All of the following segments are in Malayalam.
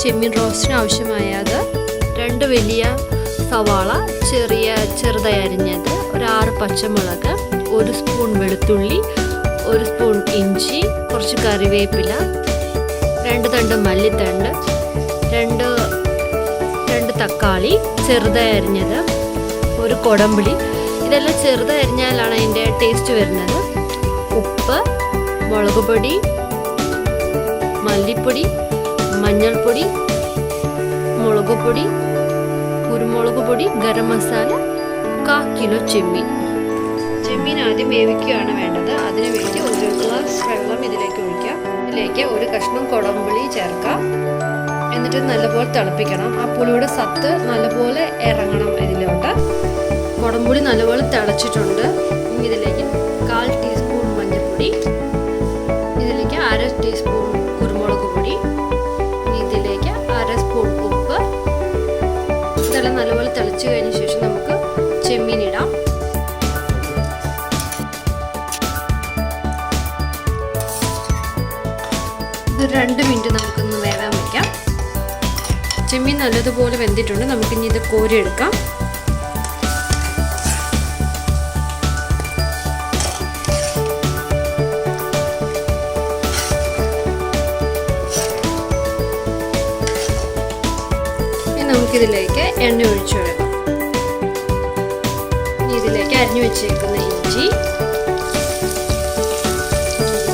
ചെമ്മീൻ റോസ്റ്റിന് ആവശ്യമായത് 2 വലിയ സവാള ചെറുതായി അരിഞ്ഞത്, ഒരു 6 പച്ചമുളക്, 1 സ്പൂൺ വെളുത്തുള്ളി, 1 സ്പൂൺ ഇഞ്ചി, കുറച്ച് കറിവേപ്പില, 2 തണ്ട് മല്ലിത്തണ്ട്, 2 തക്കാളി ചെറുതായി അരിഞ്ഞത്, 1 കൊടംപുളി. ഇതെല്ലാം ചെറുതായി അരിഞ്ഞാലാണ് അതിൻ്റെ ടേസ്റ്റ് വരുന്നത്. ഉപ്പ്, മുളക് പൊടി, മല്ലിപ്പൊടി, മഞ്ഞൾപ്പൊടി, മുളക് പൊടി, കുരുമുളക് പൊടി, ഗരം മസാല, 1/4 കിലോ ചെമ്മീൻ. ചെമ്മീൻ ആദ്യം വേവിക്കുകയാണ് വേണ്ടത്. അതിനുവേണ്ടി 1 ഗ്ലാസ് വെള്ളം ഇതിലേക്ക് ഒഴിക്കാം. ഇതിലേക്ക് 1 കഷ്ണം കൊടംപുളി ചേർക്കാം. എന്നിട്ട് നല്ലപോലെ തിളപ്പിക്കണം. ആ പുളിയുടെ സത്ത് നല്ലപോലെ ഇറങ്ങണം ഇതിലോട്ട്. കൊടംപുളി നല്ലപോലെ തിളച്ചിട്ടുണ്ട്. ഇതിലേക്ക് 1/4 ടീസ്പൂൺ മഞ്ഞൾപ്പൊടി, ഇതിലേക്ക് 1/2 ടീസ്പൂൺ കുരുമുളക് പൊടി, ഇതിലേക്ക് 1/2 സ്പൂൺ ഉപ്പ്. ഇതെല്ലാം നല്ലപോലെ തിളച്ച് കഴിഞ്ഞ ശേഷം നമുക്ക് ചെമ്മീൻ ഇടാം. ഇത് 2 മിനിറ്റ് നമുക്കൊന്ന് വേവാൻ വയ്ക്കാം. ചെമ്മീൻ നല്ലതുപോലെ വെന്തിട്ടുണ്ട്. നമുക്കിനി ഇത് കോരിയെടുക്കാം. നമുക്കിതിലേക്ക് എണ്ണ ഒഴിച്ചു കൊടുക്കാം. ഇതിലേക്ക് അരിഞ്ഞു വെച്ചേക്കുന്ന ഇഞ്ചി,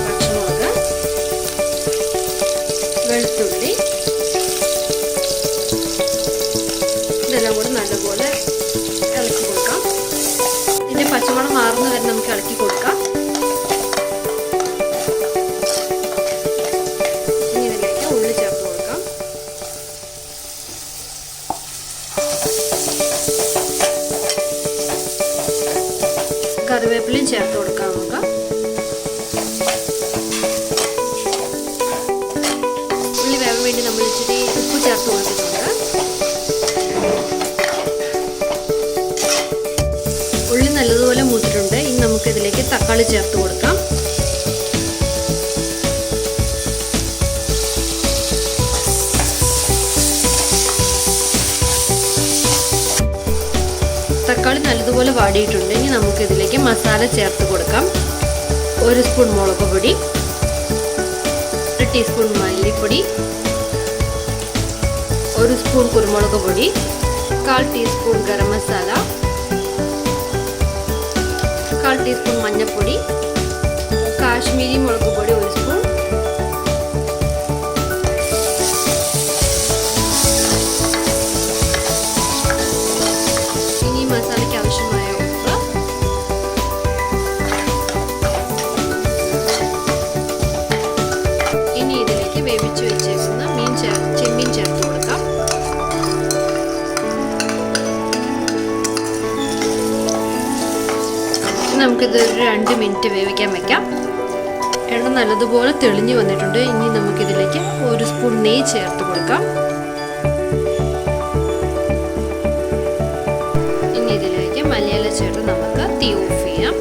പച്ചമുളക്, വെളുത്തുള്ളി, ഇതെല്ലാം കൂടെ നല്ലപോലെ ഇളക്കി കൊടുക്കാം. ഇതിൻ്റെ പച്ചമണം മാറുന്ന വരെ നമുക്ക് ഇളക്കി കൊടുക്കാം. ഇനി ഇതിലേക്ക് ഉള്ളി ചേർത്ത് കൊടുക്കാം. കറിവേപ്പിലയും ചേർത്ത് കൊടുക്കാം. നമുക്ക് ഉള്ളി വേവാൻ വേണ്ടി നമ്മൾ ഇച്ചിരി ഉപ്പ് ചേർത്ത് കൊടുത്തിട്ടുണ്ട്. ഉള്ളി നല്ലതുപോലെ മൂത്തിട്ടുണ്ട്. ഇനി നമുക്ക് ഇതിലേക്ക് തക്കാളി ചേർത്ത് കൊടുക്കാം. തക്കാളി നല്ലതുപോലെ വാടിയിട്ടുണ്ട്. ഇനി നമുക്ക് ഇതിലേക്ക് മസാല ചേർത്ത് കൊടുക്കാം. 1 സ്പൂൺ മുളക് പൊടി, 1 ടീസ്പൂൺ മല്ലിപ്പൊടി, 1 സ്പൂൺ കുരുമുളക് പൊടി, 1/4 ടീസ്പൂൺ ഗരം മസാല, 1/4 ടീസ്പൂൺ മഞ്ഞൾപ്പൊടി, കാശ്മീരി മുളക് പൊടി 1 സ്പൂൺ, മസാലയ്ക്ക് ആവശ്യമായ ഉപ്പ്, ഇനി ഇതിലേക്ക് വേവിച്ച് വെച്ചേക്കുന്ന ചെമ്മീൻ ചേർത്ത് കൊടുക്കാം. നമുക്കിത് 2 മിനിറ്റ് വേവിക്കാൻ വെക്കാം. എണ്ണ നല്ലതുപോലെ തെളിഞ്ഞു വന്നിട്ടുണ്ട്. ഇനി നമുക്കിതിലേക്ക് 1 സ്പൂൺ നെയ്യ് ചേർത്ത് കൊടുക്കാം. മല്ലിയില ചേർത്ത് നമുക്ക് തീ ഓഫ് ചെയ്യാം.